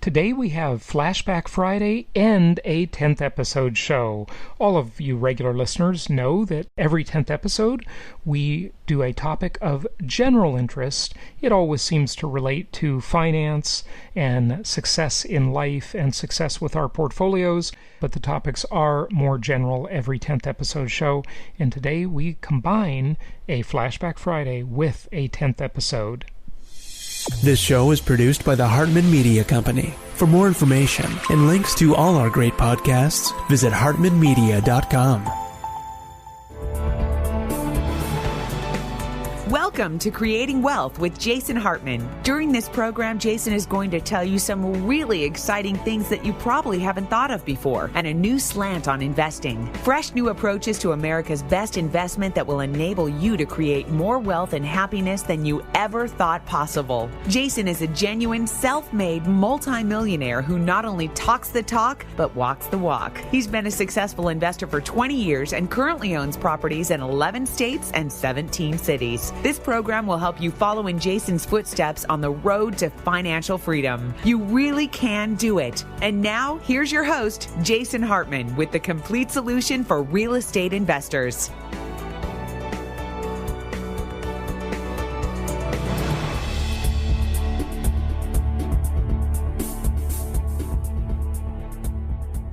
Today we have Flashback Friday and a 10th episode show. All of you regular listeners know that every 10th episode we do a topic of general interest. It always seems to relate to finance and success in life and success with our portfolios, but the topics are more general every 10th episode show. And today we combine a Flashback Friday with a 10th episode. This show is produced by the Hartman Media Company. For more information and links to all our great podcasts, visit hartmanmedia.com. Welcome to Creating Wealth with Jason Hartman. During this program, Jason is going to tell you some really exciting things that you probably haven't thought of before and a new slant on investing. Fresh new approaches to America's best investment that will enable you to create more wealth and happiness than you ever thought possible. Jason is a genuine, self-made multimillionaire who not only talks the talk, but walks the walk. He's been a successful investor for 20 years and currently owns properties in 11 states and 17 cities. This program will help you follow in Jason's footsteps on the road to financial freedom. You really can do it. And now, here's your host, Jason Hartman, with the complete solution for real estate investors.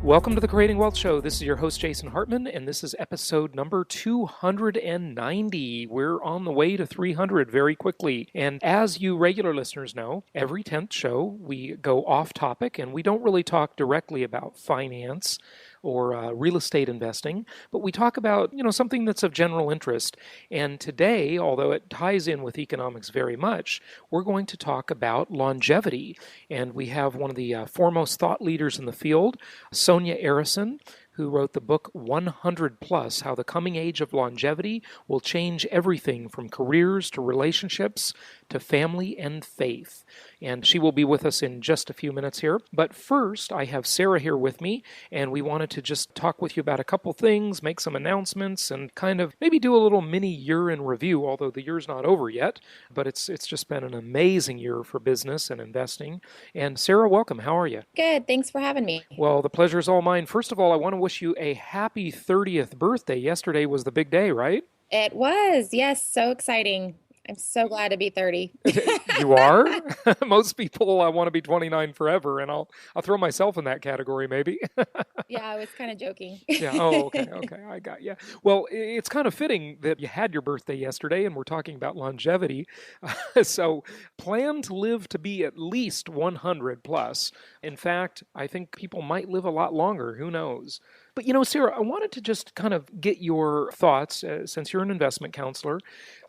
Welcome to the Creating Wealth Show. This is your host, Jason Hartman, and this is episode number 290. We're on the way to 300 very quickly. And as you regular listeners know, every 10th show, we go off topic, and we don't really talk directly about finance or real estate investing, but we talk about, something that's of general interest. And today, although it ties in with economics very much, we're going to talk about longevity. And we have one of the foremost thought leaders in the field, Sonia Arrison, who wrote the book 100 Plus, How the Coming Age of Longevity Will Change Everything from Careers to Relationships to Family and Faith. And she will be with us in just a few minutes here. But first, I have Sarah here with me, and we wanted to just talk with you about a couple things, make some announcements, and kind of maybe do a little mini year in review, although the year's not over yet. But it's just been an amazing year for business and investing. And Sarah, welcome. How are you? Good. Thanks for having me. Well, the pleasure is all mine. First of all, I want to wish you a happy 30th birthday. Yesterday was the big day, right? It was. Yes. So exciting. I'm so glad to be 30. You are? Most people want to be 29 forever, and I'll throw myself in that category maybe. Yeah, I was kind of joking. Yeah. Oh, okay. I got you. Well, it's kind of fitting that you had your birthday yesterday, and we're talking about longevity. So plan to live to be at least 100 plus. In fact, I think people might live a lot longer. Who knows? But, Sarah, I wanted to just kind of get your thoughts, since you're an investment counselor.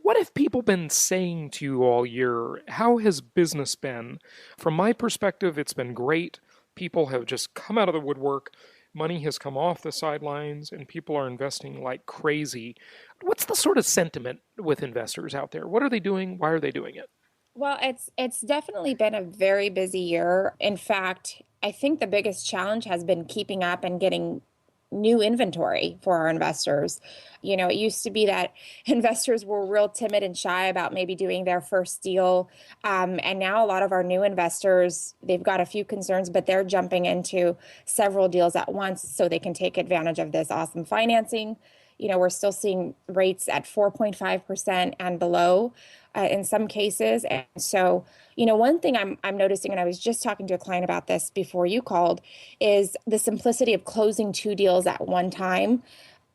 What have people been saying to you all year? How has business been? From my perspective, it's been great. People have just come out of the woodwork. Money has come off the sidelines, and people are investing like crazy. What's the sort of sentiment with investors out there? What are they doing? Why are they doing it? Well, it's definitely been a very busy year. In fact, I think the biggest challenge has been keeping up and getting new inventory for our investors. It used to be that investors were real timid and shy about maybe doing their first deal. And now a lot of our new investors, they've got a few concerns, but they're jumping into several deals at once so they can take advantage of this awesome financing. We're still seeing rates at 4.5% and below in some cases. And so, one thing I'm noticing, and I was just talking to a client about this before you called, is the simplicity of closing two deals at one time,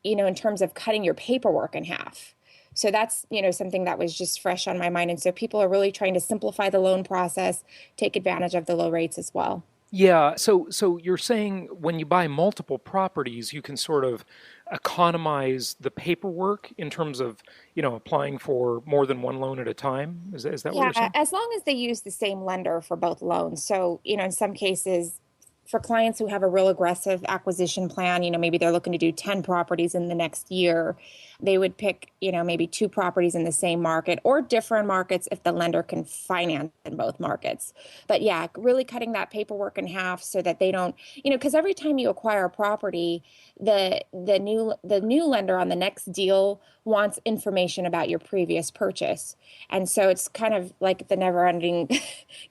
in terms of cutting your paperwork in half. So that's, something that was just fresh on my mind. And so people are really trying to simplify the loan process, take advantage of the low rates as well. Yeah. So you're saying when you buy multiple properties, you can sort of economize the paperwork in terms of, applying for more than one loan at a time? Is that what you're saying? Yeah, as long as they use the same lender for both loans. So, in some cases, for clients who have a real aggressive acquisition plan, maybe they're looking to do 10 properties in the next year, they would pick, maybe 2 properties in the same market or different markets if the lender can finance in both markets. But yeah, really cutting that paperwork in half so that they don't, because every time you acquire a property, the new lender on the next deal wants information about your previous purchase. And so it's kind of like the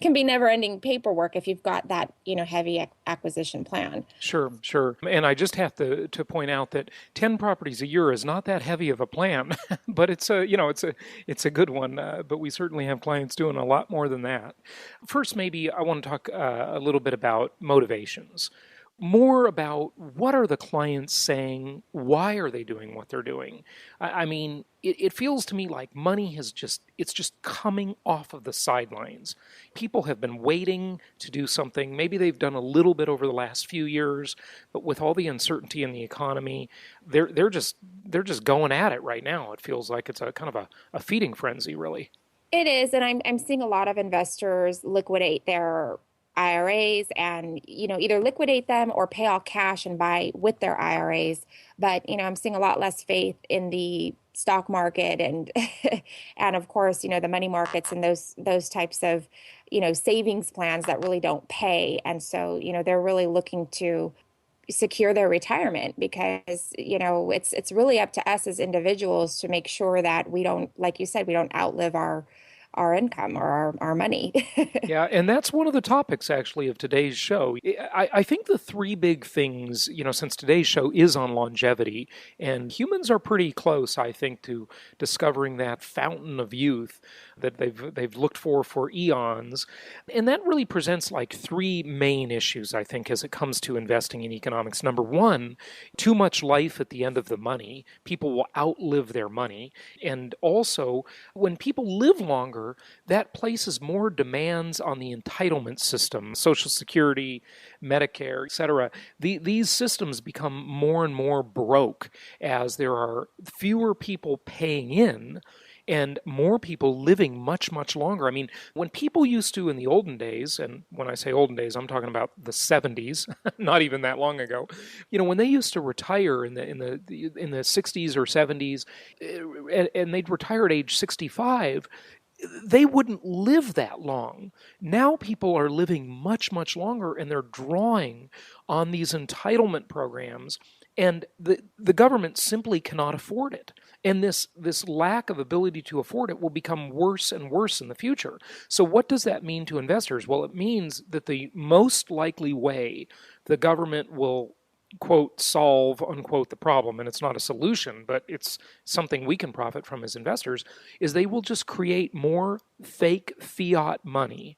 can be never ending paperwork if you've got that, heavy acquisition plan. Sure, sure. And I just have to point out that 10 properties a year is not that heavy of a plan, but it's a good one. But we certainly have clients doing a lot more than that. First, maybe I want to talk a little bit about motivations. More about what are the clients saying? Why are they doing what they're doing? I mean, it feels to me like money it's just coming off of the sidelines. People have been waiting to do something. Maybe they've done a little bit over the last few years, but with all the uncertainty in the economy, they're just going at it right now. It feels like it's a kind of a feeding frenzy, really. It is, and I'm seeing a lot of investors liquidate their IRAs and, either liquidate them or pay all cash and buy with their IRAs. But, I'm seeing a lot less faith in the stock market and, and of course, the money markets and those types of, savings plans that really don't pay. And so, they're really looking to secure their retirement because, it's really up to us as individuals to make sure that we don't, like you said, we don't outlive our income or our money. Yeah, and that's one of the topics, actually, of today's show. I think the 3 big things, since today's show is on longevity, and humans are pretty close, I think, to discovering that fountain of youth that they've looked for eons. And that really presents like 3 main issues, I think, as it comes to investing in economics. Number 1, too much life at the end of the money. People will outlive their money. And also, when people live longer, that places more demands on the entitlement system, Social Security, Medicare, etc. These systems become more and more broke as there are fewer people paying in and more people living much, much longer. I mean, when people used to in the olden days, and when I say olden days, I'm talking about the 70s, not even that long ago, when they used to retire in the 60s or 70s, and they'd retire at age 65, they wouldn't live that long. Now people are living much, much longer, and they're drawing on these entitlement programs, and the government simply cannot afford it. And this lack of ability to afford it will become worse and worse in the future. So what does that mean to investors? Well, it means that the most likely way the government will, quote, solve, unquote, the problem, and it's not a solution, but it's something we can profit from as investors, is they will just create more fake fiat money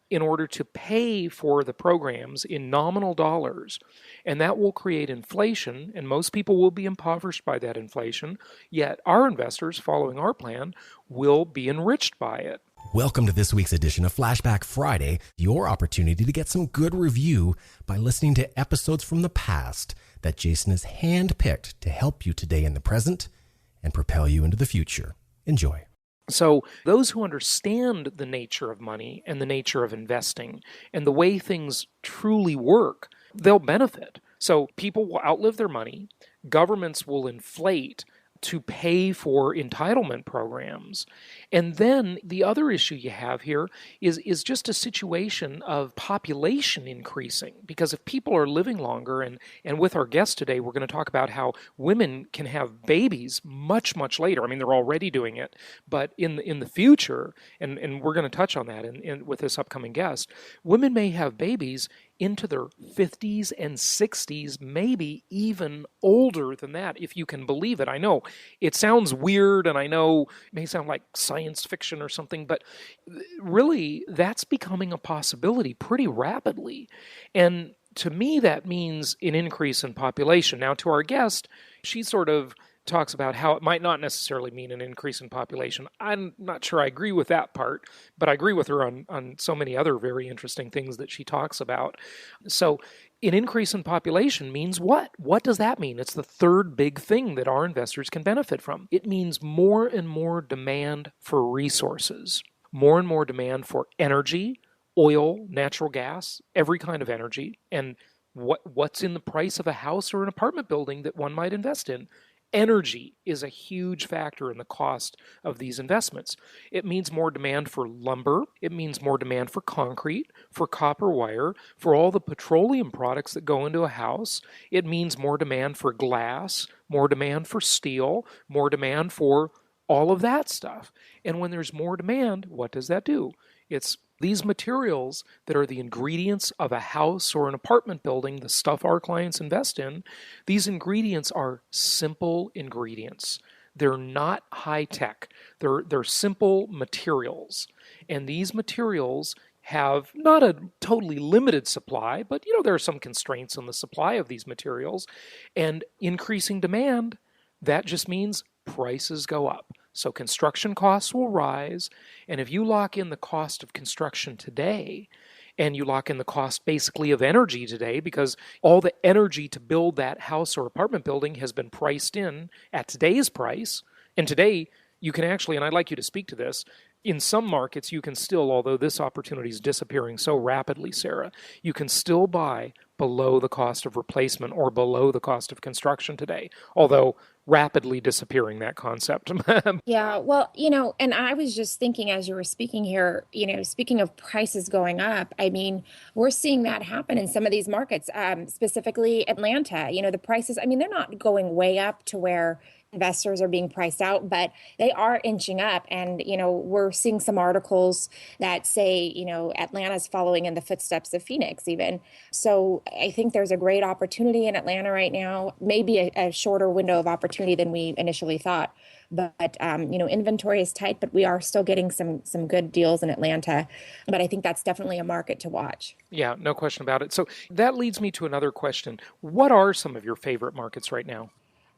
in order to pay for the programs in nominal dollars. And that will create inflation, and most people will be impoverished by that inflation, yet our investors, following our plan, will be enriched by it. Welcome to this week's edition of Flashback Friday, your opportunity to get some good review by listening to episodes from the past that Jason has handpicked to help you today in the present and propel you into the future. Enjoy. So those who understand the nature of money and the nature of investing and the way things truly work, they'll benefit. So people will outlive their money, governments will inflate to pay for entitlement programs. And then the other issue you have here is just a situation of population increasing. Because if people are living longer, and with our guest today, we're going to talk about how women can have babies much, much later. I mean, they're already doing it, but in the future, and we're going to touch on that with this upcoming guest, women may have babies into their 50s and 60s, maybe even older than that, if you can believe it. I know it sounds weird, and I know it may sound like science fiction or something, but really that's becoming a possibility pretty rapidly. And to me, that means an increase in population. Now, to our guest, she sort of talks about how it might not necessarily mean an increase in population. I'm not sure I agree with that part, but I agree with her on so many other very interesting things that she talks about. So an increase in population means what? What does that mean? It's the third big thing that our investors can benefit from. It means more and more demand for resources, more and more demand for energy, oil, natural gas, every kind of energy, and What's in the price of a house or an apartment building that one might invest in? Energy is a huge factor in the cost of these investments. It means more demand for lumber. It means more demand for concrete, for copper wire, for all the petroleum products that go into a house. It means more demand for glass, more demand for steel, more demand for all of that stuff. And when there's more demand, what does that do? It's these materials that are the ingredients of a house or an apartment building, the stuff our clients invest in, these ingredients are simple ingredients. They're not high tech. They're simple materials. And these materials have not a totally limited supply, but there are some constraints on the supply of these materials. And increasing demand, that just means prices go up. So construction costs will rise, and if you lock in the cost of construction today, and you lock in the cost basically of energy today, because all the energy to build that house or apartment building has been priced in at today's price, and today you can actually, and I'd like you to speak to this, in some markets you can still, although this opportunity is disappearing so rapidly, Sarah, you can still buy below the cost of replacement or below the cost of construction today, although rapidly disappearing, that concept. Yeah, well, and I was just thinking as you were speaking here, speaking of prices going up, I mean, we're seeing that happen in some of these markets, specifically Atlanta. The prices, I mean, they're not going way up to where investors are being priced out, but they are inching up. And, we're seeing some articles that say, Atlanta's following in the footsteps of Phoenix even. So I think there's a great opportunity in Atlanta right now, maybe a shorter window of opportunity than we initially thought. But, inventory is tight, but we are still getting some good deals in Atlanta. But I think that's definitely a market to watch. Yeah, no question about it. So that leads me to another question. What are some of your favorite markets right now?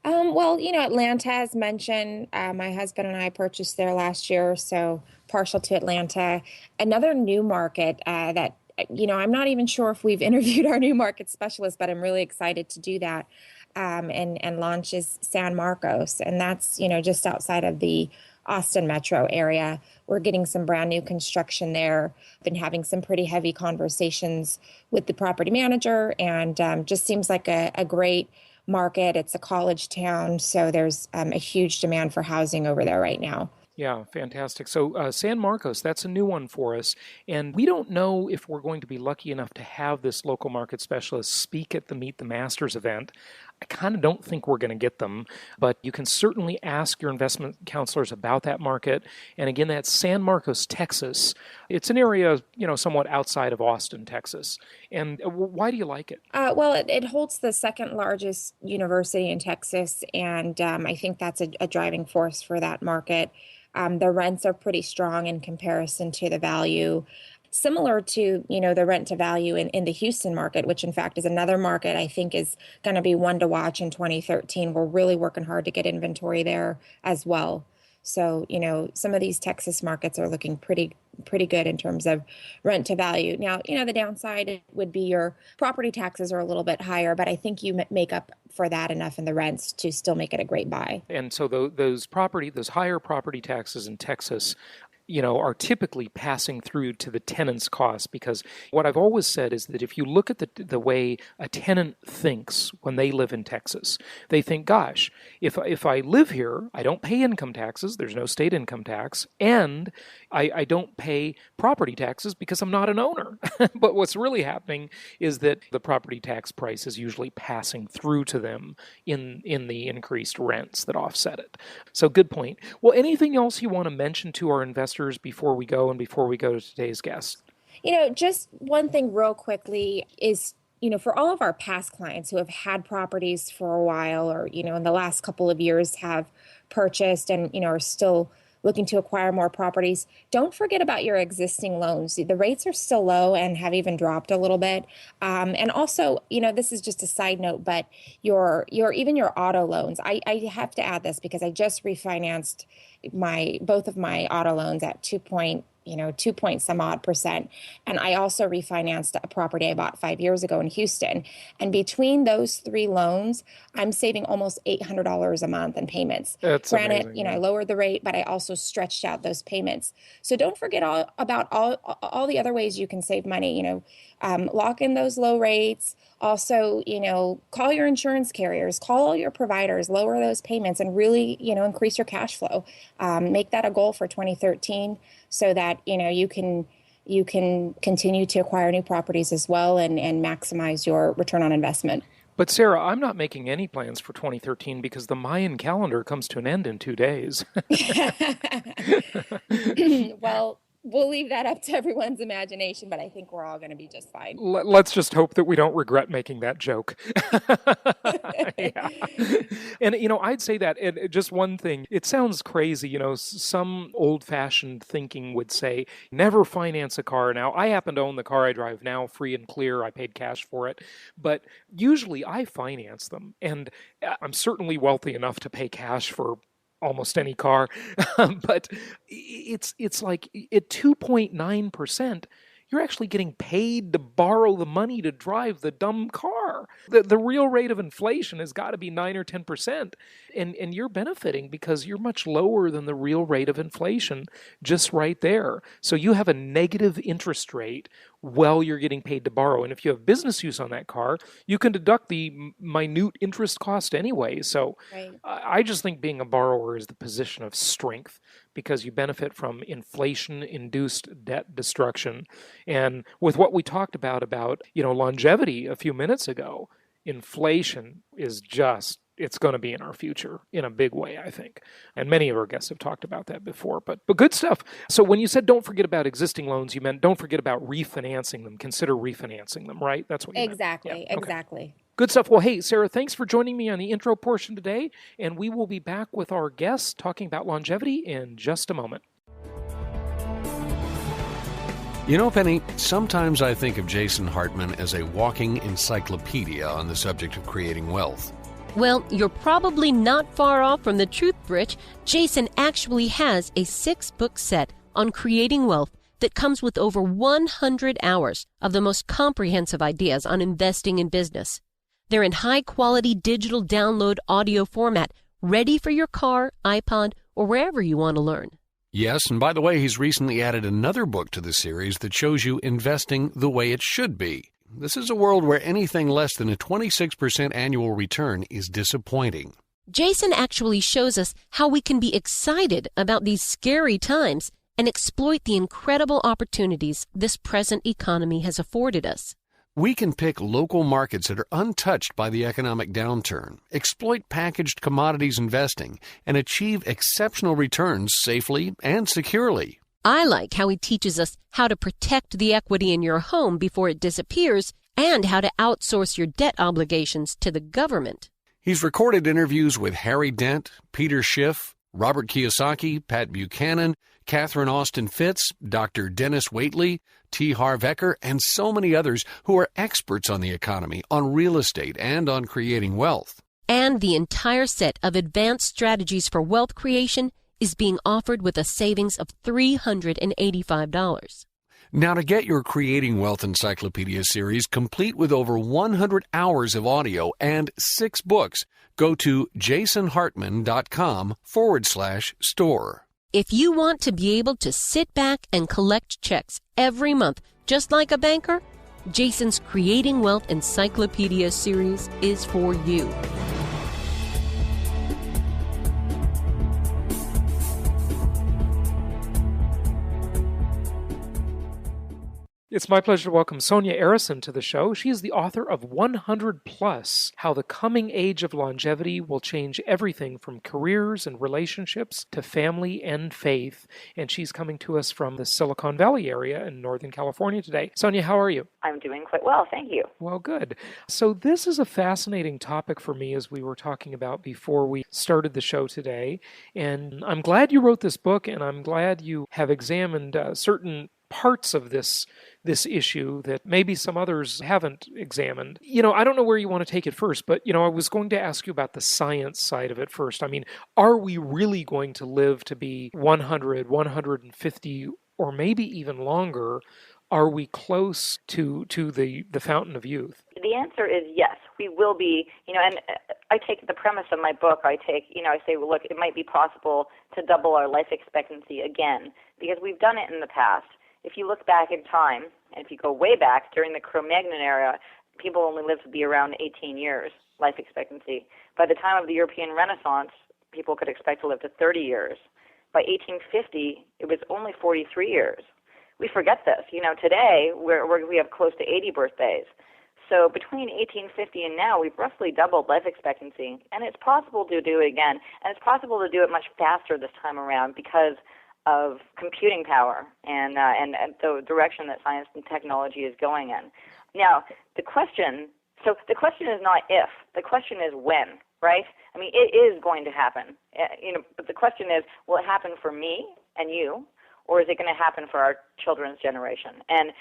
Well, Atlanta, as mentioned, my husband and I purchased there last year, so partial to Atlanta. Another new market that, I'm not even sure if we've interviewed our new market specialist, but I'm really excited to do that and launch is San Marcos. And that's, just outside of the Austin metro area. We're getting some brand new construction there. Been having some pretty heavy conversations with the property manager, and just seems like a great market. It's a college town, so there's a huge demand for housing over there right now. Yeah, fantastic. So San Marcos, that's a new one for us. And we don't know if we're going to be lucky enough to have this local market specialist speak at the Meet the Masters event. I kind of don't think we're going to get them, but you can certainly ask your investment counselors about that market. And again, that's San Marcos, Texas. It's an area, somewhat outside of Austin, Texas. And why do you like it? Well, it holds the second largest university in Texas, and I think that's a driving force for that market. The rents are pretty strong in comparison to the value. Similar to, the rent to value in the Houston market, which in fact is another market I think is going to be one to watch in 2013. We're really working hard to get inventory there as well. So, some of these Texas markets are looking pretty good in terms of rent to value. Now, the downside would be your property taxes are a little bit higher, but I think you make up for that enough in the rents to still make it a great buy. And so those higher property taxes in Texas, are typically passing through to the tenant's costs, because what I've always said is that if you look at the way a tenant thinks when they live in Texas, they think, gosh, if I live here, I don't pay income taxes, there's no state income tax, and I don't pay property taxes because I'm not an owner. But what's really happening is that the property tax price is usually passing through to them in the increased rents that offset it. So good point. Well, anything else you want to mention to our investors before we go to today's guest? Just one thing real quickly is, for all of our past clients who have had properties for a while or, in the last couple of years have purchased and, are still looking to acquire more properties, don't forget about your existing loans. The rates are still low and have even dropped a little bit. And also, this is just a side note, but your auto loans. I have to add this because I just refinanced both of my auto loans at 2 point some odd percent. And I also refinanced a property I bought 5 years ago in Houston. And between those three loans, I'm saving almost $800 a month in payments. That's Granted, amazing, I lowered the rate, but I also stretched out those payments. So don't forget about all the other ways you can save money. Lock in those low rates. Also, call your insurance carriers, call all your providers, lower those payments, and really, increase your cash flow. Make that a goal for 2013 so that, you can continue to acquire new properties as well and maximize your return on investment. But Sarah, I'm not making any plans for 2013 because the Mayan calendar comes to an end in 2 days. Well, we'll leave that up to everyone's imagination, but I think we're all going to be just fine. Let's just hope that we don't regret making that joke. Yeah. And, I'd say that, and just one thing, it sounds crazy, some old-fashioned thinking would say, never finance a car. Now, I happen to own the car I drive now, free and clear. I paid cash for it. But usually I finance them, and I'm certainly wealthy enough to pay cash for almost any car, but it's like at 2.9%, you're actually getting paid to borrow the money to drive the dumb car. The real rate of inflation has got to be 9 or 10%, and you're benefiting because you're much lower than the real rate of inflation just right there. So you have a negative interest rate while you're getting paid to borrow. And if you have business use on that car, you can deduct the minute interest cost anyway. So right. I just think being a borrower is the position of strength because you benefit from inflation-induced debt destruction. And with what we talked about, longevity a few minutes ago, inflation is just, it's going to be in our future in a big way, I think. And many of our guests have talked about that before, but good stuff. So when you said don't forget about existing loans, you meant don't forget about refinancing them. Consider refinancing them, right? That's what you Exactly, meant. Yeah. exactly. Okay. Good stuff. Well, hey, Sarah, thanks for joining me on the intro portion today, and we will be back with our guests talking about longevity in just a moment. Penny, sometimes I think of Jason Hartman as a walking encyclopedia on the subject of creating wealth. Well, you're probably not far off from the truth, Britch. Jason actually has a 6-book set on creating wealth that comes with over 100 hours of the most comprehensive ideas on investing in business. They're in high-quality digital download audio format, ready for your car, iPod, or wherever you want to learn. Yes, and by the way, he's recently added another book to the series that shows you investing the way it should be. This is a world where anything less than a 26% annual return is disappointing. Jason actually shows us how we can be excited about these scary times and exploit the incredible opportunities this present economy has afforded us. We can pick local markets that are untouched by the economic downturn, exploit packaged commodities investing, and achieve exceptional returns safely and securely. I like how he teaches us how to protect the equity in your home before it disappears and how to outsource your debt obligations to the government. He's recorded interviews with Harry Dent, Peter Schiff, Robert Kiyosaki, Pat Buchanan, Catherine Austin Fitz, Dr. Dennis Waitley, T. Harv Eker, and so many others who are experts on the economy, on real estate, and on creating wealth. And the entire set of advanced strategies for wealth creation is being offered with a savings of $385. Now, to get your Creating Wealth Encyclopedia series complete with over 100 hours of audio and 6 books, go to jasonhartman.com/store. If you want to be able to sit back and collect checks every month, just like a banker, Jason's Creating Wealth Encyclopedia series is for you. It's my pleasure to welcome Sonia Arrison to the show. She is the author of 100 Plus, How the Coming Age of Longevity Will Change Everything from Careers and Relationships to Family and Faith. And she's coming to us from the Silicon Valley area in Northern California today. Sonia, how are you? I'm doing quite well, thank you. Well, good. So this is a fascinating topic for me, as we were talking about before we started the show today. And I'm glad you wrote this book, and I'm glad you have examined certain parts of this issue that maybe some others haven't examined. I don't know where you want to take it first, but, I was going to ask you about the science side of it first. I mean, are we really going to live to be 100, 150, or maybe even longer? Are we close to the fountain of youth? The answer is yes, we will be, and I take the premise of my book, I say, well, look, it might be possible to double our life expectancy again, because we've done it in the past. If you look back in time, and if you go way back during the Cro-Magnon era, people only lived to be around 18 years life expectancy. By the time of the European Renaissance, people could expect to live to 30 years. By 1850, it was only 43 years. We forget this. Today we have close to 80 birthdays. So between 1850 and now, we've roughly doubled life expectancy, and it's possible to do it again, and it's possible to do it much faster this time around because of computing power and the direction that science and technology is going in. Now, the question is not if, the question is when, right? I mean, it is going to happen, but the question is, will it happen for me and you, or is it going to happen for our children's generation? And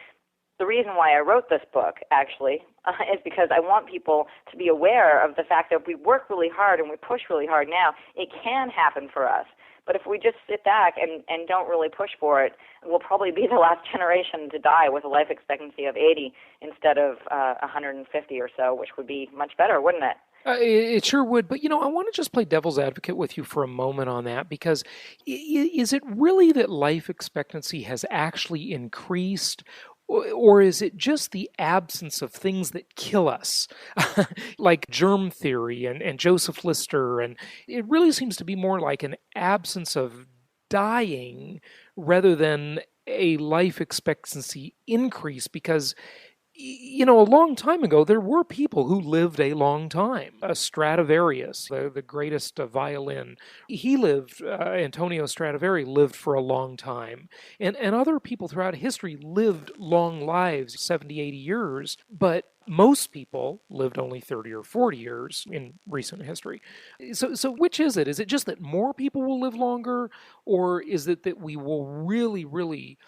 the reason why I wrote this book, actually, is because I want people to be aware of the fact that if we work really hard and we push really hard now, it can happen for us. But if we just sit back and don't really push for it, we'll probably be the last generation to die with a life expectancy of 80 instead of 150 or so, which would be much better, wouldn't it? It sure would. But, I want to just play devil's advocate with you for a moment on that, because is it really that life expectancy has actually increased, or is it just the absence of things that kill us, like germ theory and Joseph Lister? And it really seems to be more like an absence of dying rather than a life expectancy increase, because a long time ago, there were people who lived a long time. Stradivarius, the greatest violin, Antonio Stradivari lived for a long time. And other people throughout history lived long lives, 70, 80 years, but most people lived only 30 or 40 years in recent history. So which is it? Is it just that more people will live longer, or is it that we will really, really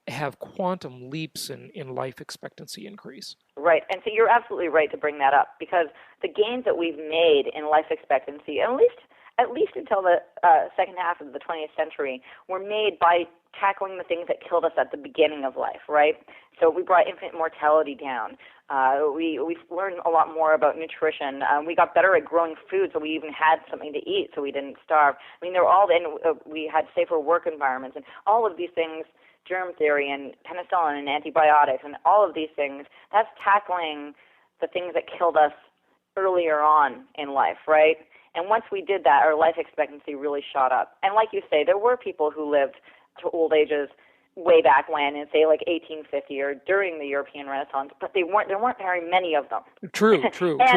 have quantum leaps in life expectancy increase? Right, and so you're absolutely right to bring that up, because the gains that we've made in life expectancy, at least until the second half of the 20th century, were made by tackling the things that killed us at the beginning of life, right? So we brought infant mortality down. We've learned a lot more about nutrition. We got better at growing food, so we even had something to eat, so we didn't starve. I mean, we had safer work environments, and all of these things, germ theory and penicillin and antibiotics and all of these things, that's tackling the things that killed us earlier on in life, right? And once we did that, our life expectancy really shot up. And like you say, there were people who lived to old ages way back when, in say like 1850 or during the European Renaissance, but there weren't very many of them. True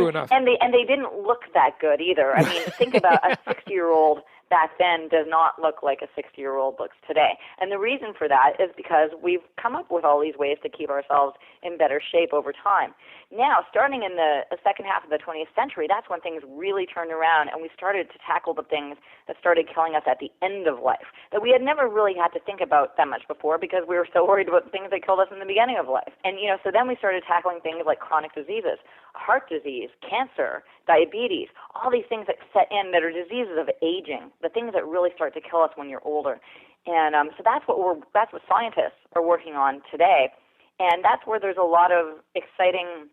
enough. And they didn't look that good either. I mean, think about a 60-year-old back then does not look like a 60-year-old looks today. And the reason for that is because we've come up with all these ways to keep ourselves in better shape over time. Now, starting in the second half of the 20th century, that's when things really turned around, and we started to tackle the things that started killing us at the end of life that we had never really had to think about that much before, because we were so worried about the things that killed us in the beginning of life. And, so then we started tackling things like chronic diseases, heart disease, cancer, diabetes, all these things that set in that are diseases of aging, the things that really start to kill us when you're older. And so that's what scientists are working on today. And that's where there's a lot of exciting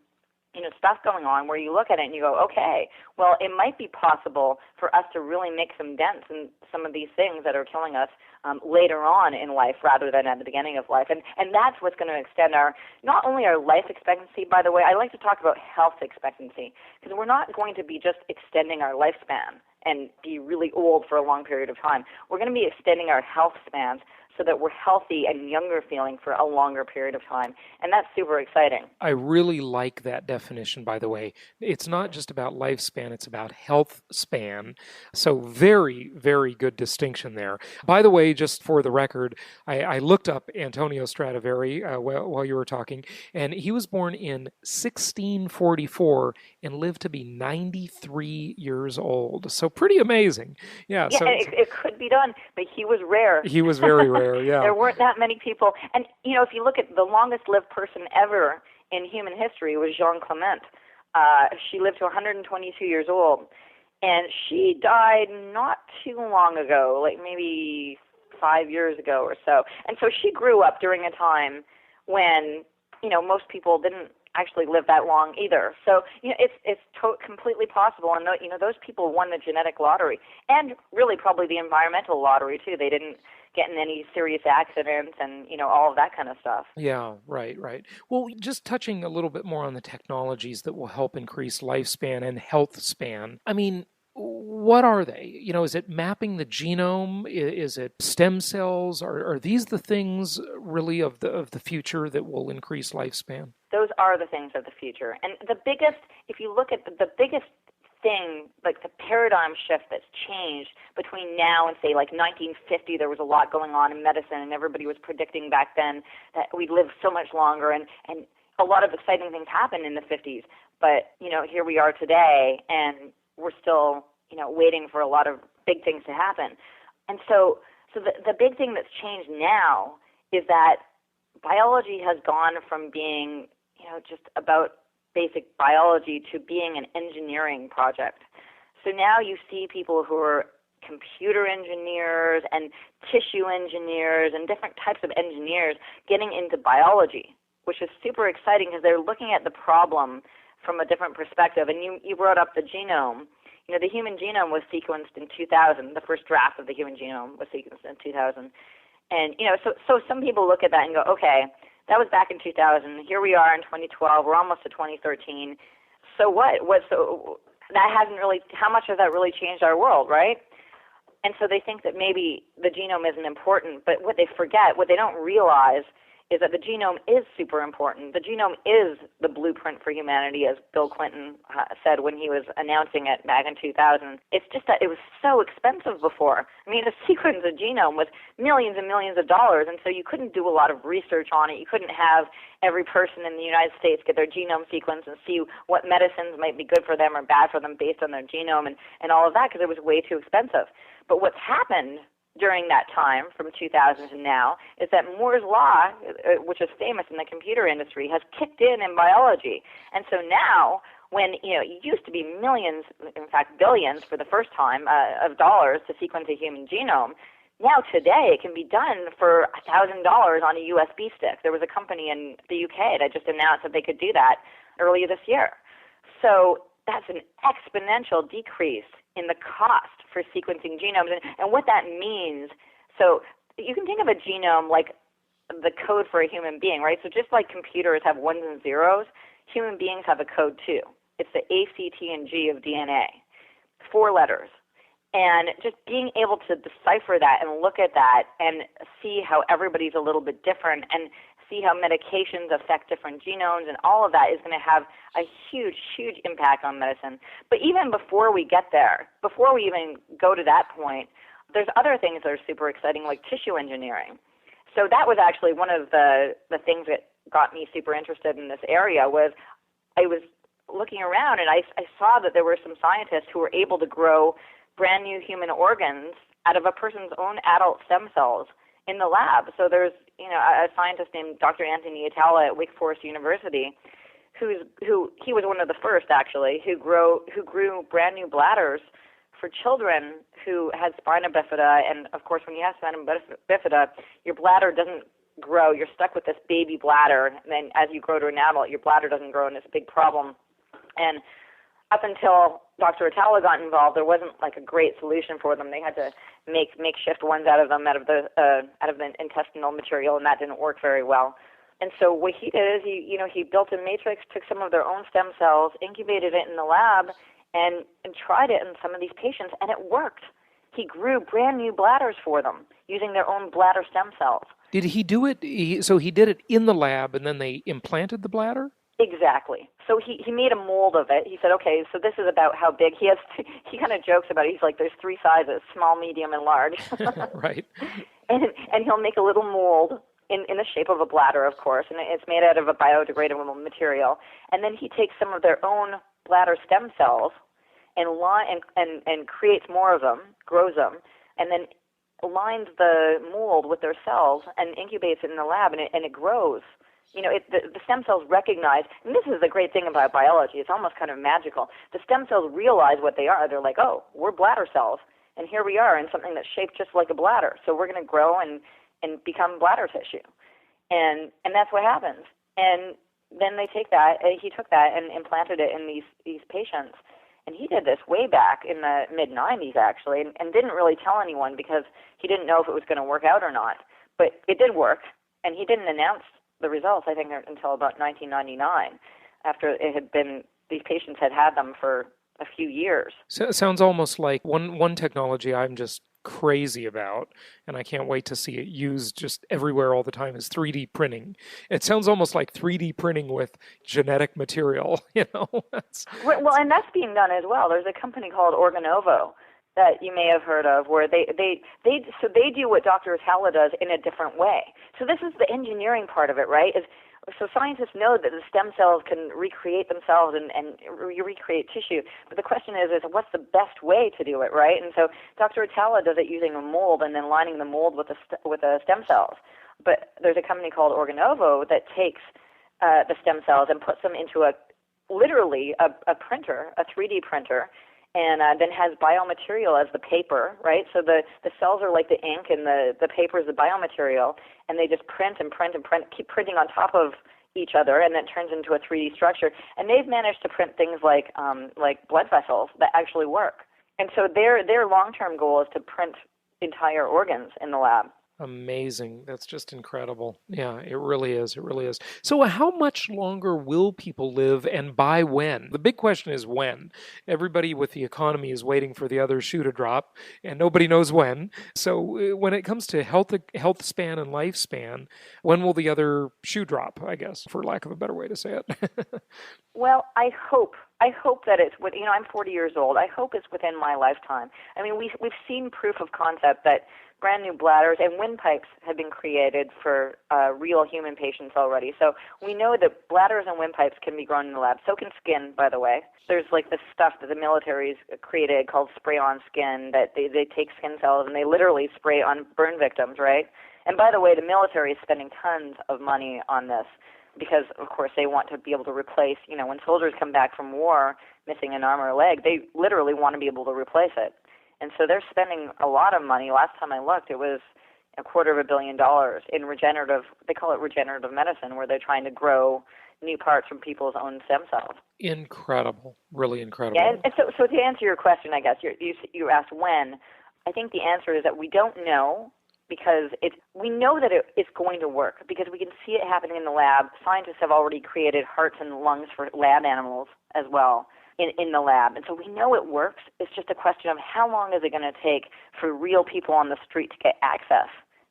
stuff going on, where you look at it and you go, okay, well, it might be possible for us to really make some dents in some of these things that are killing us later on in life rather than at the beginning of life. And that's what's going to extend not only our life expectancy, by the way, I like to talk about health expectancy, because we're not going to be just extending our lifespan and be really old for a long period of time. We're going to be extending our health spans so that we're healthy and younger feeling for a longer period of time. And that's super exciting. I really like that definition, by the way. It's not just about lifespan, it's about health span. So very, very good distinction there. By the way, just for the record, I looked up Antonio Stradivari while you were talking, and he was born in 1644 and lived to be 93 years old. So pretty amazing. Yeah, so it could be done, but he was rare. He was very rare. Yeah. There weren't that many people. And, if you look at the longest lived person ever in human history was Jeanne Clement. She lived to 122 years old. And she died not too long ago, like maybe 5 years ago or so. And so she grew up during a time when, most people didn't actually live that long either. So, it's completely possible. And, those people won the genetic lottery, and really probably the environmental lottery too. They didn't get in any serious accidents and, all of that kind of stuff. Yeah, right. Well, just touching a little bit more on the technologies that will help increase lifespan and health span. I mean, what are they? Is it mapping the genome? Is it stem cells? Are these the things really of the future that will increase lifespan? Those are the things of the future. And the biggest, if you look at the biggest thing, like the paradigm shift that's changed between now and say like 1950, there was a lot going on in medicine, and everybody was predicting back then that we'd live so much longer, and a lot of exciting things happened in the 50s. But, here we are today, and we're still, waiting for a lot of big things to happen. And so the big thing that's changed now is that biology has gone from being, just about basic biology to being an engineering project. So now you see people who are computer engineers and tissue engineers and different types of engineers getting into biology, which is super exciting because they're looking at the problem from a different perspective. And you brought up the genome. The human genome was sequenced in 2000. The first draft of the human genome was sequenced in 2000. And, so some people look at that and go, okay, that was back in 2000. Here we are in 2012. We're almost to 2013. So what? So that hasn't really, how much has that really changed our world, right? And so they think that maybe the genome isn't important, but what they forget, what they don't realize is that the genome is super important. The genome is the blueprint for humanity, as Bill Clinton said when he was announcing it back in 2000. It's just that it was so expensive before. I mean, to sequence a genome was millions and millions of dollars, and so you couldn't do a lot of research on it. You couldn't have every person in the United States get their genome sequenced and see what medicines might be good for them or bad for them based on their genome and all of that, because it was way too expensive. But what's happened during that time, from 2000 to now, is that Moore's Law, which is famous in the computer industry, has kicked in biology. And so now, when it used to be millions, in fact billions for the first time, of dollars to sequence a human genome, now today it can be done for $1,000 on a USB stick. There was a company in the UK that just announced that they could do that earlier this year. So that's an exponential decrease in the cost for sequencing genomes. And what that means, so you can think of a genome like the code for a human being, right? So just like computers have ones and zeros, human beings have a code too. It's the A, C, T, and G of DNA, 4 letters. And just being able to decipher that and look at that and see how everybody's a little bit different and see how medications affect different genomes and all of that is going to have a huge, huge impact on medicine. But even before we get there, before we even go to that point, there's other things that are super exciting, like tissue engineering. So that was actually one of the things that got me super interested in this area. Was I was looking around and I saw that there were some scientists who were able to grow brand new human organs out of a person's own adult stem cells in the lab. So there's a scientist named Dr. Anthony Atala at Wake Forest University, who he was one of the first actually who grew brand new bladders for children who had spina bifida. And of course, when you have spina bifida, your bladder doesn't grow. You're stuck with this baby bladder, and then as you grow to an adult, your bladder doesn't grow, and it's a big problem. And up until Dr. Atala got involved, there wasn't like a great solution for them. They had to make makeshift ones out of the intestinal material, and that didn't work very well. And so what he did is he built a matrix, took some of their own stem cells, incubated it in the lab, and tried it in some of these patients, and it worked. He grew brand new bladders for them using their own bladder stem cells. Did he do it? So he did it in the lab, and then they implanted the bladder? Exactly. So he made a mold of it. He said, okay, so this is about how big. He kind of jokes about it. He's like, there's 3 sizes, small, medium, and large. Right. And he'll make a little mold in the shape of a bladder, of course, and it's made out of a biodegradable material. And then he takes some of their own bladder stem cells and creates more of them, grows them, and then lines the mold with their cells and incubates it in the lab, and it grows. The stem cells recognize, and this is the great thing about biology, it's almost kind of magical. The stem cells realize what they are. They're like, oh, we're bladder cells, and here we are in something that's shaped just like a bladder. So we're going to grow and become bladder tissue. And that's what happens. And then he took that and implanted it in these patients. And he did this way back in the mid-'90s, actually, and didn't really tell anyone because he didn't know if it was going to work out or not. But it did work, and he didn't announce the results, I think, until about 1999, after these patients had them for a few years. So it sounds almost like one technology I'm just crazy about, and I can't wait to see it used just everywhere all the time, is 3D printing. It sounds almost like 3D printing with genetic material, Well, and that's being done as well. There's a company called Organovo that you may have heard of, where they do what Dr. Atala does in a different way. So this is the engineering part of it, right? So scientists know that the stem cells can recreate themselves and recreate tissue. But the question is what's the best way to do it, right? And so Dr. Atala does it using a mold and then lining the mold with the stem cells. But there's a company called Organovo that takes the stem cells and puts them into a printer, a 3D printer, and then has biomaterial as the paper, right? So the cells are like the ink and the paper is the biomaterial, and they just print and print and print, keep printing on top of each other, and then it turns into a 3D structure. And they've managed to print things like blood vessels that actually work. And so their long-term goal is to print entire organs in the lab. Amazing. That's just incredible. Yeah, it really is. It really is. So how much longer will people live, and by when? The big question is when. Everybody with the economy is waiting for the other shoe to drop, and nobody knows when. So when it comes to health span and lifespan, when will the other shoe drop, I guess, for lack of a better way to say it? Well, I hope that it's, I'm 40 years old. I hope it's within my lifetime. I mean, we've seen proof of concept that brand new bladders and windpipes have been created for real human patients already. So we know that bladders and windpipes can be grown in the lab. So can skin, by the way. There's like this stuff that the military's created called spray-on skin, that they take skin cells and they literally spray on burn victims, right? And by the way, the military is spending tons of money on this because, of course, they want to be able to replace, when soldiers come back from war missing an arm or a leg, they literally want to be able to replace it. And so they're spending a lot of money. Last time I looked, it was $250 million in they call it regenerative medicine, where they're trying to grow new parts from people's own stem cells. Incredible. Really incredible. Yeah, and so to answer your question, I guess, you asked when. I think the answer is that we don't know, because we know that it's going to work because we can see it happening in the lab. Scientists have already created hearts and lungs for lab animals as well in the lab. And so we know it works. It's just a question of how long is it going to take for real people on the street to get access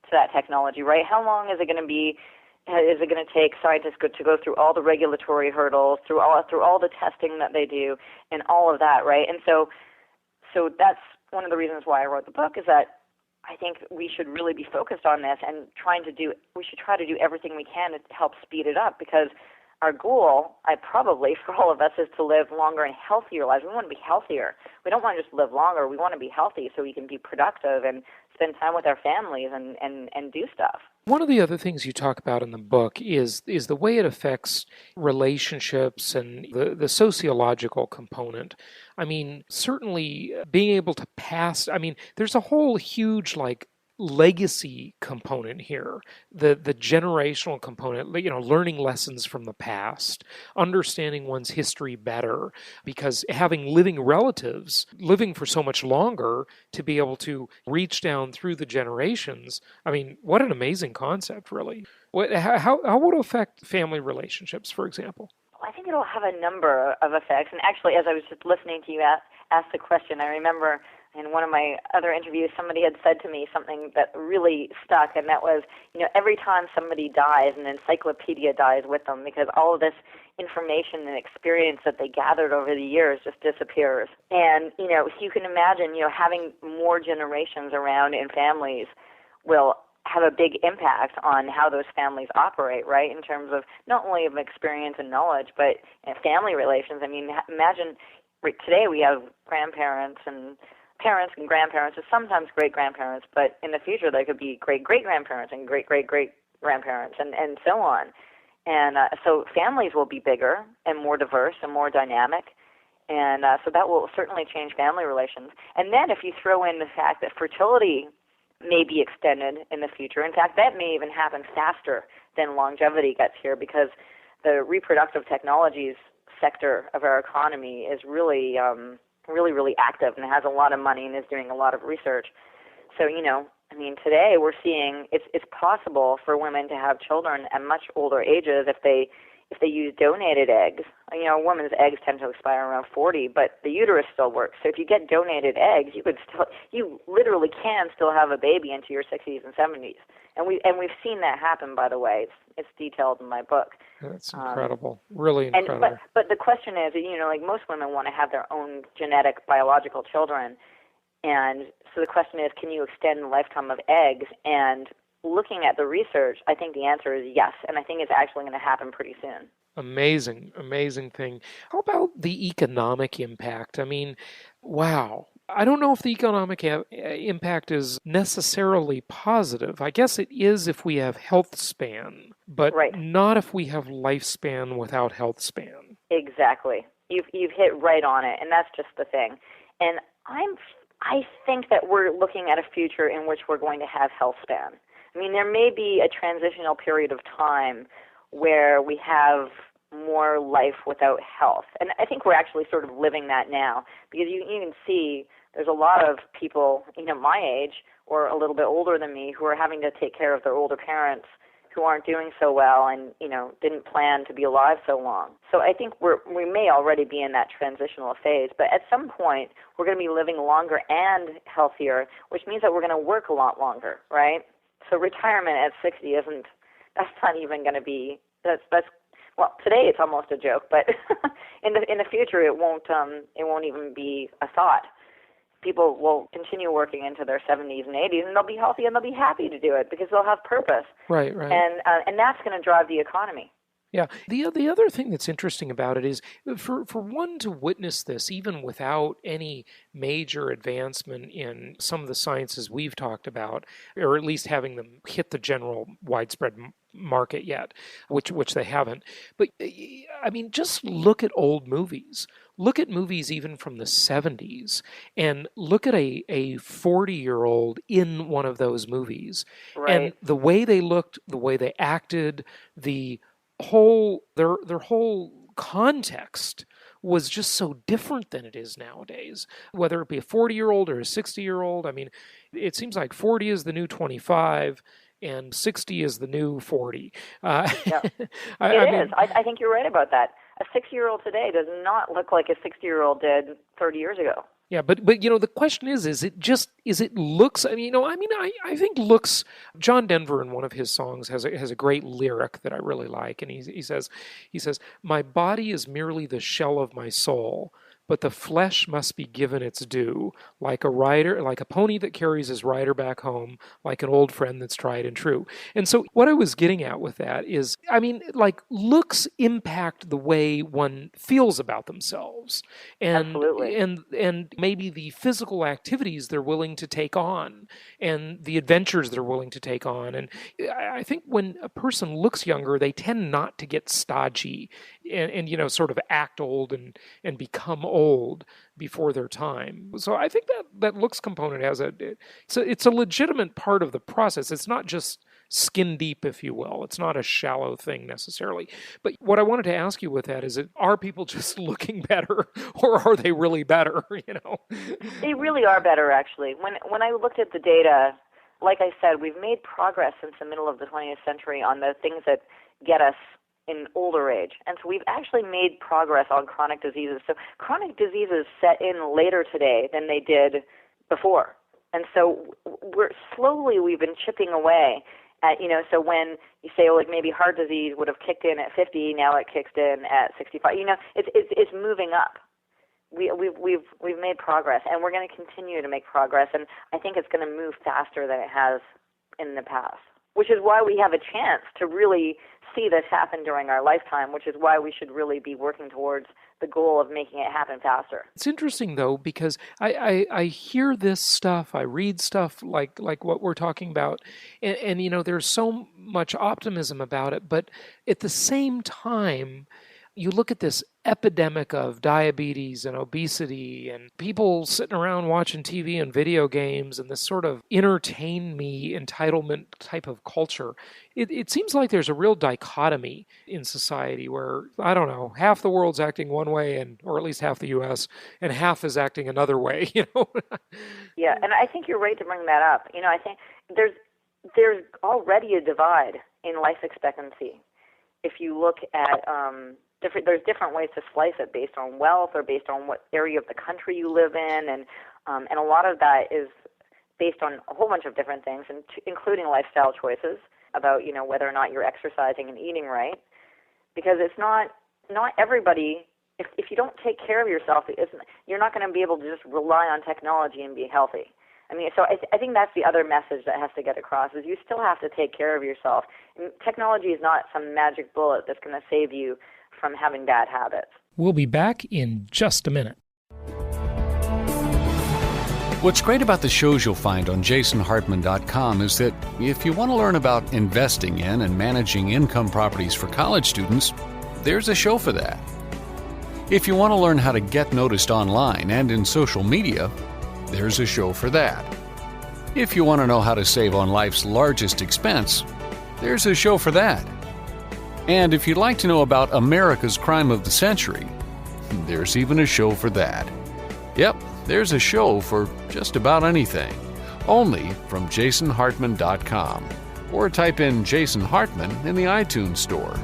to that technology, right? How long is it going to take scientists to go through all the regulatory hurdles, through all the testing that they do, and all of that, right? And so that's one of the reasons why I wrote the book, is that I think we should really be focused on this and we should try to do everything we can to help speed it up, because our goal, for all of us, is to live longer and healthier lives. We want to be healthier. We don't want to just live longer. We want to be healthy so we can be productive and spend time with our families and do stuff. One of the other things you talk about in the book is the way it affects relationships and the sociological component. I mean, certainly being able to pass, there's a whole huge, legacy component here, the generational component, learning lessons from the past, understanding one's history better, because having living relatives, living for so much longer, to be able to reach down through the generations, what an amazing concept, really. How would it affect family relationships, for example? I think it'll have a number of effects. And actually, as I was just listening to you ask the question, I remember in one of my other interviews, somebody had said to me something that really stuck, and that was, every time somebody dies, an encyclopedia dies with them, because all of this information and experience that they gathered over the years just disappears. And, you can imagine, having more generations around in families will have a big impact on how those families operate, right, in terms of not only of experience and knowledge, but family relations. Imagine today we have grandparents and parents and grandparents, and sometimes great-grandparents, but in the future there could be great-great-grandparents and great-great-great-grandparents and so on. And so families will be bigger and more diverse and more dynamic, and so that will certainly change family relations. And then if you throw in the fact that fertility may be extended in the future, in fact, that may even happen faster than longevity gets here, because the reproductive technologies sector of our economy is really, really active and has a lot of money and is doing a lot of research. So, today we're seeing it's possible for women to have children at much older ages if they use donated eggs. A woman's eggs tend to expire around 40, but the uterus still works. So if you get donated eggs, you literally can still have a baby into your 60s and 70s. And we've seen that happen, by the way. It's detailed in my book. That's incredible. Really incredible. But the question is, most women want to have their own genetic biological children. And so the question is, can you extend the lifetime of eggs? And looking at the research, I think the answer is yes. And I think it's actually going to happen pretty soon. Amazing thing. How about the economic impact? Wow. I don't know if the economic impact is necessarily positive. I guess it is if we have health span, but not if we have lifespan without health span. Exactly. You've hit right on it, and that's just the thing. And I think that we're looking at a future in which we're going to have health span. There may be a transitional period of time where we have more life without health. And I think we're actually sort of living that now, because you can see there's a lot of people, my age or a little bit older than me who are having to take care of their older parents who aren't doing so well and, didn't plan to be alive so long. So I think we may already be in that transitional phase, but at some point we're going to be living longer and healthier, which means that we're going to work a lot longer, right? So retirement at 60 that's not even going to be, well, today it's almost a joke, but in the future it won't even be a thought. People will continue working into their 70s and 80s, and they'll be healthy and they'll be happy to do it because they'll have purpose. Right. And that's going to drive the economy. Yeah. The other thing that's interesting about it is for one to witness this, even without any major advancement in some of the sciences we've talked about, or at least having them hit the general widespread market yet, which they haven't. But just look at old movies. Look at movies even from the 70s and look at a 40-year-old in one of those movies. Right. And the way they looked, the way they acted, the whole their whole context was just so different than it is nowadays. Whether it be a 40-year-old or a 60-year-old, it seems like 40 is the new 25 and 60 is the new 40. Yeah. It is. I think you're right about that. A 60-year-old today does not look like a 60-year-old did 30 years ago. Yeah, but the question is it looks? I think looks. John Denver in one of his songs has a great lyric that I really like, and he says, "My body is merely the shell of my soul, but the flesh must be given its due, like a pony that carries his rider back home, like an old friend that's tried and true." And so what I was getting at with that is, looks impact the way one feels about themselves. And, absolutely. And maybe the physical activities they're willing to take on and the adventures they're willing to take on. And I think when a person looks younger, they tend not to get stodgy and sort of act old and become old before their time. So I think that looks component it's a legitimate part of the process. It's not just skin deep, if you will. It's not a shallow thing necessarily. But what I wanted to ask you with that is, are people just looking better, or are they really better? They really are better, actually. When I looked at the data, like I said, we've made progress since the middle of the 20th century on the things that get us in older age. And so we've actually made progress on chronic diseases. So chronic diseases set in later today than they did before. And so we've been chipping away at, so when you say, maybe heart disease would have kicked in at 50, now it kicks in at 65, it's moving up. We've made progress, and we're going to continue to make progress, and I think it's going to move faster than it has in the past, which is why we have a chance to really see this happen during our lifetime, which is why we should really be working towards the goal of making it happen faster. It's interesting, though, because I hear this stuff, I read stuff like what we're talking about, and there's so much optimism about it, but at the same time, you look at this epidemic of diabetes and obesity and people sitting around watching TV and video games and this sort of entertain me entitlement type of culture, it seems like there's a real dichotomy in society where, I don't know, half the world's acting one way, or at least half the U.S., and half is acting another way, Yeah, and I think you're right to bring that up. I think there's already a divide in life expectancy. If you look at there's different ways to slice it based on wealth or based on what area of the country you live in, and a lot of that is based on a whole bunch of different things, including lifestyle choices about whether or not you're exercising and eating right, because it's not everybody. If you don't take care of yourself, you're not going to be able to just rely on technology and be healthy. I mean, so I think that's the other message that has to get across, is you still have to take care of yourself. And technology is not some magic bullet that's going to save you from having bad habits. We'll be back in just a minute. What's great about the shows you'll find on jasonhartman.com is that if you want to learn about investing in and managing income properties for college students, there's a show for that. If you want to learn how to get noticed online and in social media, there's a show for that. If you want to know how to save on life's largest expense, there's a show for that. And if you'd like to know about America's crime of the century, there's even a show for that. Yep, there's a show for just about anything. Only from jasonhartman.com. Or type in Jason Hartman in the iTunes store.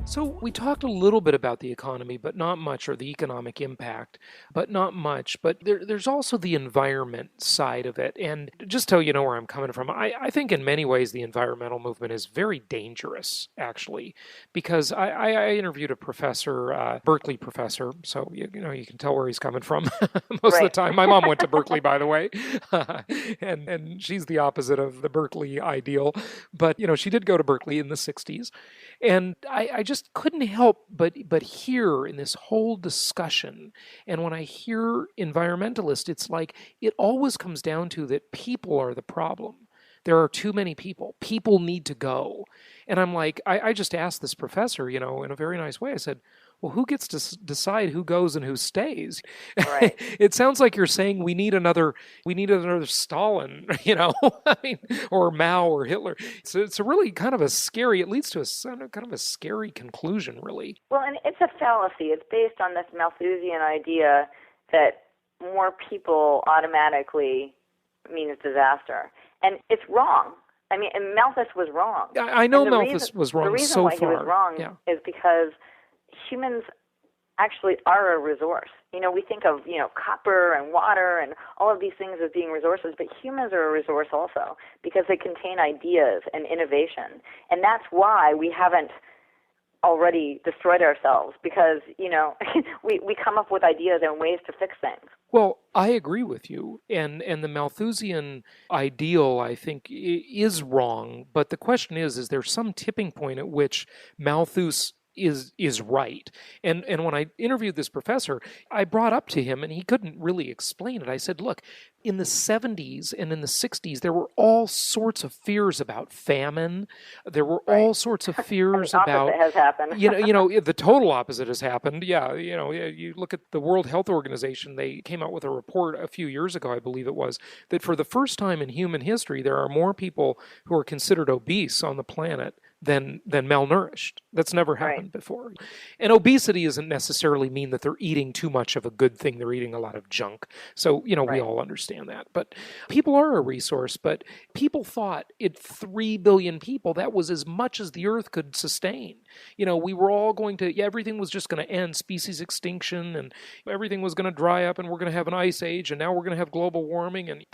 So we talked a little bit about the economy, but not much, or the economic impact, but not much. But there's also the environment side of it. And just so you know where I'm coming from, I think in many ways the environmental movement is very dangerous, actually, because I interviewed a professor, Berkeley professor, so you can tell where he's coming from most of the time. My mom went to Berkeley, by the way, and she's the opposite of the Berkeley ideal. But, she did go to Berkeley in the 60s. And I just couldn't help but hear in this whole discussion, and when I hear environmentalists, it's like it always comes down to that people are the problem. There are too many people. People need to go. And I'm like, I just asked this professor, in a very nice way. I said, well, who gets to decide who goes and who stays? Right. It sounds like you're saying we need another Stalin, or Mao or Hitler. So it's a really kind of a scary, it leads to kind of a scary conclusion, really. Well, and it's a fallacy. It's based on this Malthusian idea that more people automatically means disaster. And it's wrong. I mean, and Malthus was wrong. I know Malthus was wrong. The reason so why far. he was wrong is because humans actually are a resource. We think of, copper and water and all of these things as being resources, but humans are a resource also because they contain ideas and innovation. And that's why we haven't already destroyed ourselves, because, we come up with ideas and ways to fix things. Well, I agree with you. And the Malthusian ideal, I think, is wrong. But the question is there some tipping point at which Malthus is right? And when I interviewed this professor, I brought up to him, and he couldn't really explain it. I said, look, in the 70s and in the 60s, there were all sorts of fears about famine. There were all sorts of fears about... The opposite has happened. The total opposite has happened. Yeah, you look at the World Health Organization, they came out with a report a few years ago, I believe it was, that for the first time in human history, there are more people who are considered obese on the planet than malnourished. That's never happened before. And obesity doesn't necessarily mean that they're eating too much of a good thing. They're eating a lot of junk. So, we all understand that. But people are a resource, but people thought at 3 billion people, that was as much as the earth could sustain. We were all going to, everything was just going to end, species extinction, and everything was going to dry up, and we're going to have an ice age, and now we're going to have global warming, and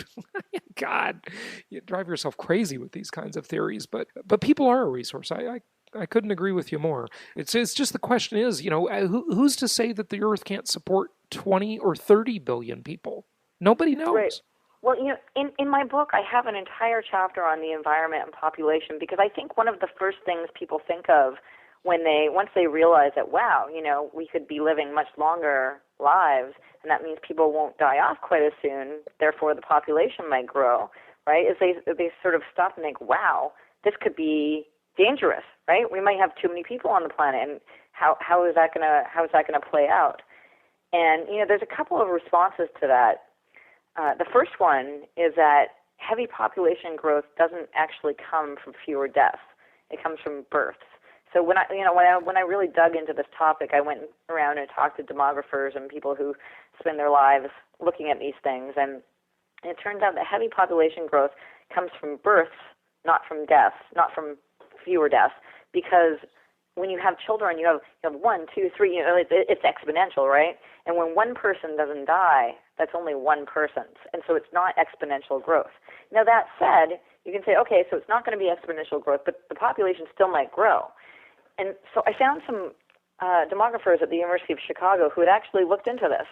God, you drive yourself crazy with these kinds of theories. But people are a resource. I couldn't agree with you more. It's just the question is, who's to say that the earth can't support 20 or 30 billion people? Nobody knows. Right. Well, in my book, I have an entire chapter on the environment and population, because I think one of the first things people think of once they realize that, wow, we could be living much longer lives, and that means people won't die off quite as soon, therefore the population might grow. right, is they sort of stop and think, wow, this could be dangerous, right? We might have too many people on the planet, and how is that gonna play out? And there's a couple of responses to that. The first one is that heavy population growth doesn't actually come from fewer deaths. It comes from births. So when I really dug into this topic, I went around and talked to demographers and people who spend their lives looking at these things, and it turns out that heavy population growth comes from births, not from deaths, not from fewer deaths, because when you have children, you have 1, 2, 3. It's exponential, right? And when one person doesn't die, that's only one person's, and so it's not exponential growth. Now that said, you can say, okay, so it's not going to be exponential growth, but the population still might grow. And so I found some demographers at the University of Chicago who had actually looked into this,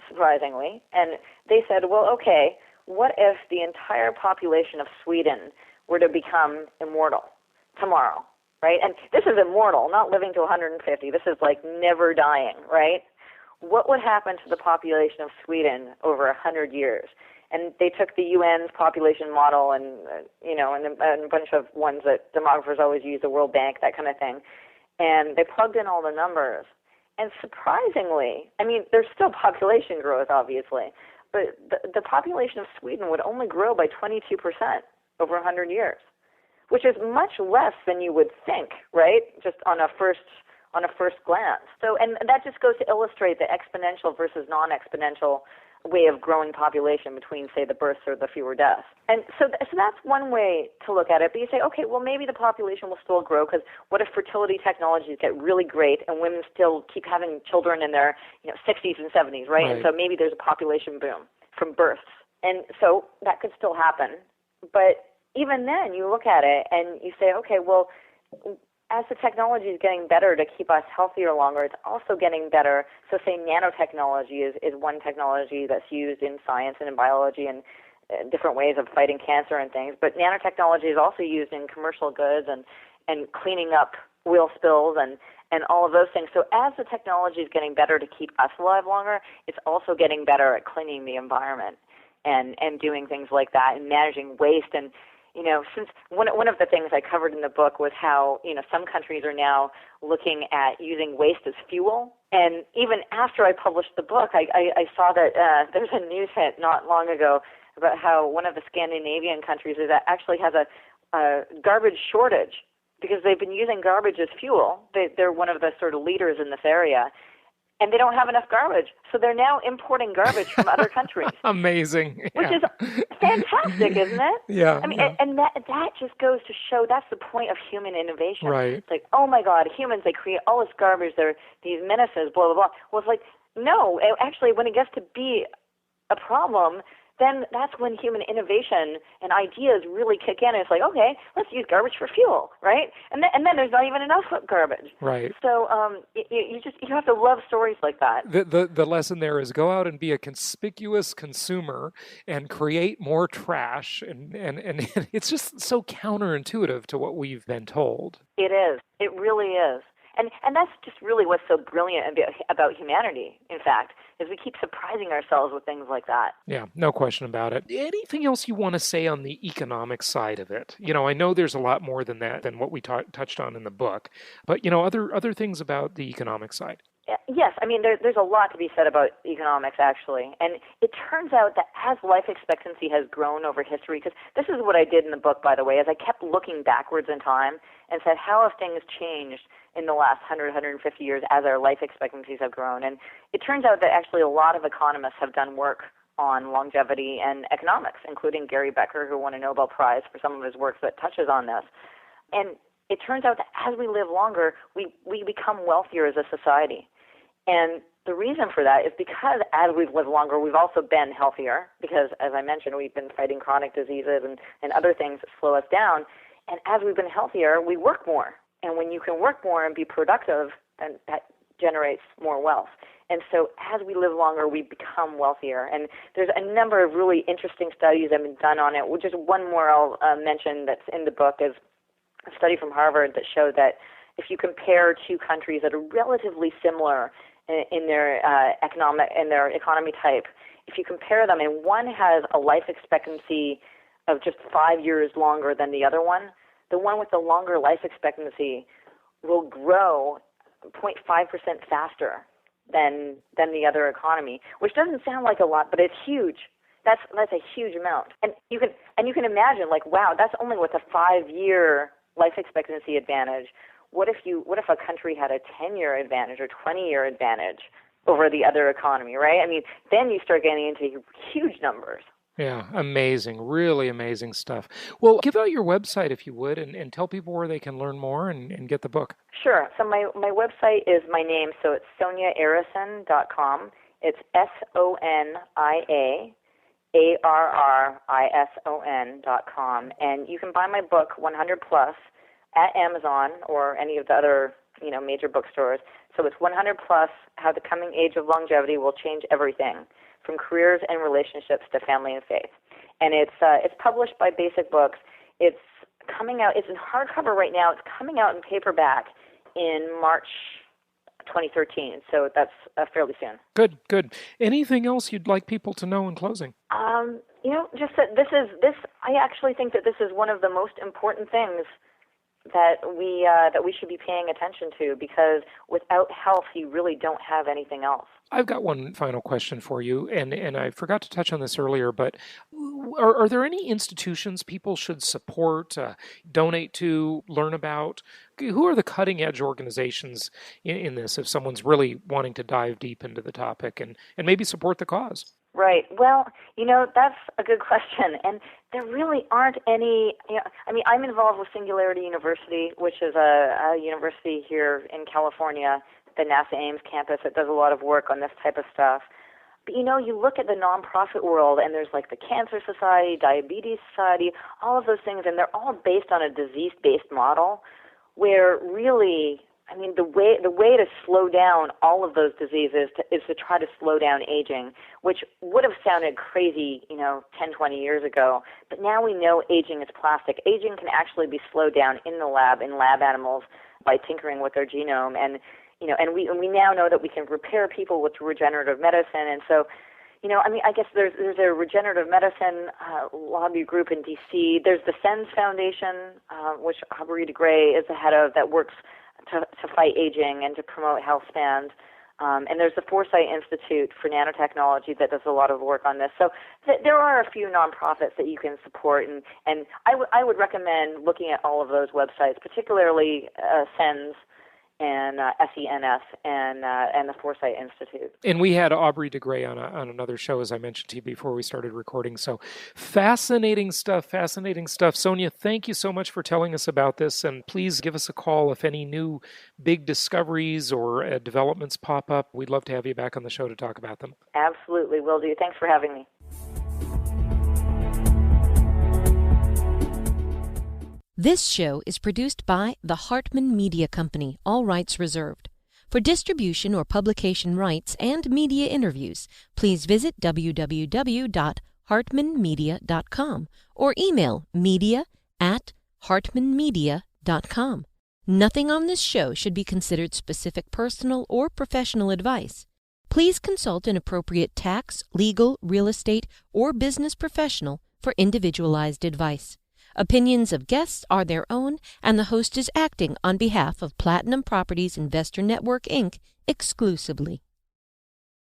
surprisingly, and they said, well, okay, what if the entire population of Sweden were to become immortal tomorrow, right? And this is immortal, not living to 150. This is like never dying, right? What would happen to the population of Sweden over 100 years? And they took the UN's population model and a bunch of ones that demographers always use, the World Bank, that kind of thing, and they plugged in all the numbers. And surprisingly, I mean, there's still population growth, obviously, but the population of Sweden would only grow by 22% over 100 years, which is much less than you would think, right? Just on a first glance. So, and that just goes to illustrate the exponential versus non-exponential way of growing population between, say, the births or the fewer deaths. And so that's one way to look at it. But you say, okay, well, maybe the population will still grow, because what if fertility technologies get really great and women still keep having children in their 60s and 70s, right? And so maybe there's a population boom from births. And so that could still happen. But even then, you look at it and you say, okay, well, as the technology is getting better to keep us healthier longer, it's also getting better. So say nanotechnology is one technology that's used in science and in biology and different ways of fighting cancer and things. But nanotechnology is also used in commercial goods and cleaning up oil spills and all of those things. So as the technology is getting better to keep us alive longer, it's also getting better at cleaning the environment and doing things like that and managing waste. And since one of the things I covered in the book was how, some countries are now looking at using waste as fuel. And even after I published the book, I saw that there's a news hit not long ago about how one of the Scandinavian countries actually has a garbage shortage because they've been using garbage as fuel. They're one of the sort of leaders in this area. And they don't have enough garbage, so they're now importing garbage from other countries. Amazing. Which is fantastic, isn't it? Yeah. I mean, and that just goes to show that's the point of human innovation. Right. It's like, oh my God, humans, they create all this garbage, they're these menaces, blah, blah, blah. Well, it's like, no, actually, when it gets to be a problem, then that's when human innovation and ideas really kick in. And it's like, okay, let's use garbage for fuel, right? And then there's not even enough garbage. Right. So you have to love stories like that. The lesson there is go out and be a conspicuous consumer and create more trash. And it's just so counterintuitive to what we've been told. It is. It really is. And that's just really what's so brilliant about humanity, in fact, is we keep surprising ourselves with things like that. Yeah, no question about it. Anything else you want to say on the economic side of it? I know there's a lot more than that, than what we touched on in the book, but, other things about the economic side. Yes, I mean, there's a lot to be said about economics, actually. And it turns out that as life expectancy has grown over history, because this is what I did in the book, by the way, is I kept looking backwards in time and said, how have things changed in the last 100, 150 years as our life expectancies have grown? And it turns out that actually a lot of economists have done work on longevity and economics, including Gary Becker, who won a Nobel Prize for some of his work that touches on this. And it turns out that as we live longer, we become wealthier as a society. And the reason for that is because as we've lived longer, we've also been healthier because, as I mentioned, we've been fighting chronic diseases and other things that slow us down. And as we've been healthier, we work more. And when you can work more and be productive, then that generates more wealth. And so as we live longer, we become wealthier. And there's a number of really interesting studies that have been done on it. Just one more I'll mention that's in the book is a study from Harvard that showed that if you compare two countries that are relatively similar in their economy type, if you compare them, and one has a life expectancy of just 5 years longer than the other one, the one with the longer life expectancy will grow 0.5% faster than the other economy, which doesn't sound like a lot, but it's huge. That's a huge amount. And you can imagine, like, wow, that's only with a 5-year life expectancy advantage. What if a country had a 10-year advantage or 20-year advantage over the other economy, right? I mean, then you start getting into huge numbers. Yeah, amazing, really amazing stuff. Well, give out your website if you would, and tell people where they can learn more and get the book. Sure. So my website is my name, so it's SoniaArrison.com. It's SoniaArrison.com. And you can buy my book, 100 Plus, at Amazon or any of the other major bookstores. So it's 100 Plus, How the Coming Age of Longevity Will Change Everything, from careers and relationships to family and faith. And it's published by Basic Books. It's coming out. It's in hardcover right now. It's coming out in paperback in March 2013. So that's fairly soon. Good. Anything else you'd like people to know in closing? Just that this. I actually think that this is one of the most important things that we should be paying attention to, because without health, you really don't have anything else. I've got one final question for you, and I forgot to touch on this earlier, but are there any institutions people should support, donate to, learn about? Who are the cutting-edge organizations in this, if someone's really wanting to dive deep into the topic and maybe support the cause? Right. Well, that's a good question. And there really aren't any, I'm involved with Singularity University, which is a university here in California, the NASA Ames campus, that does a lot of work on this type of stuff. But, you look at the nonprofit world, and there's like the Cancer Society, Diabetes Society, all of those things, and they're all based on a disease-based model where really, the way to slow down all of those diseases is to try to slow down aging, which would have sounded crazy, 10, 20 years ago. But now we know aging is plastic. Aging can actually be slowed down in the lab, in lab animals, by tinkering with their genome. And, and we now know that we can repair people with regenerative medicine. And so, I guess there's a regenerative medicine lobby group in D.C. There's the SENS Foundation, which Aubrey de Grey is the head of, that works to fight aging and to promote health spans. And there's the Foresight Institute for Nanotechnology that does a lot of work on this. So there are a few nonprofits that you can support, and I would recommend looking at all of those websites, particularly SENS and SENS and the Foresight Institute. And we had Aubrey de Grey on another show, as I mentioned to you before we started recording. So fascinating stuff. Sonia, thank you so much for telling us about this. And please give us a call if any new big discoveries or developments pop up. We'd love to have you back on the show to talk about them. Absolutely, will do. Thanks for having me. This show is produced by the Hartman Media Company, all rights reserved. For distribution or publication rights and media interviews, please visit www.hartmanmedia.com or email media@hartmanmedia.com. Nothing on this show should be considered specific personal or professional advice. Please consult an appropriate tax, legal, real estate, or business professional for individualized advice. Opinions of guests are their own, and the host is acting on behalf of Platinum Properties Investor Network, Inc. exclusively.